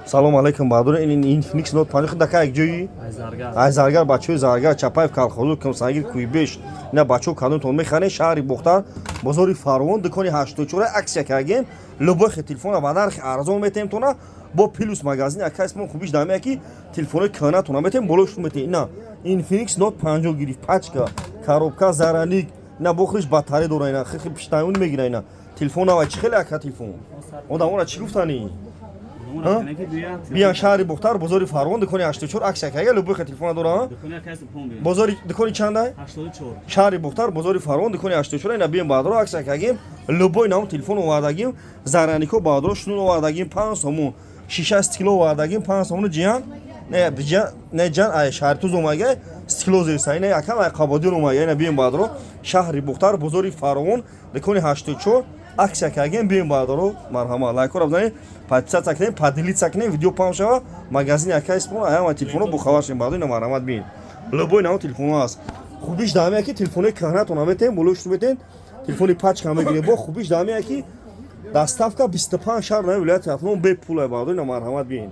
салом алейкум баҳадур. ин Infinix Note 5 худ дака якҷои айзаргар бачаҳои заргар Чапаев Калхозур Комсагир Куйбеш ина бачаҳо кадомтон мехарен шаҳри Бухтар бозори Фарвон дукони 84 аксия кардем любой телефона ба нархи арзон метемтона бо плюс магазин акасмо хубиш дамя ки телефони канатона метем болош метем ина Infinix Note 5 гирифт пачка коробка зараник ина бохриш батарея дора ина хи пиштаён мегира ина телефон ава чи хеле ака телефон одамона чи гуфтани биан шаҳри Бухтар бозори Фарвон дукони 84 аксия кага любой телефона дора бозори дукони чанда 84 шаҳри Бухтар бозори Фарвон дукони 84 ина биан баъдро аксия кагем любой нам телефон овардагим заранико баъдро шунун овардагим 5 сомон шиша стекло овардагим 5 сомон ҷиан не ҷан ай шаҳри туз омага стекло зеса ина якам ай қабодир омага ина биан баъдро шаҳри Бухтар бозори Фарвон дукони 84 аксия кардем бием баъдро марҳама лайкора бизанед подписатсия кунед поделитсия кунед видео пам шава магазини ака испон аяма телефоно бухавар шем баъдо ина марҳамат биен любой намо телефоно аст хубиш дамия ки телефони канатона метем болош метен телефони пачка мегире бо хубиш дамия ки доставка 25 шаҳр на вилояти атмон бе пула баъдо ина марҳамат биен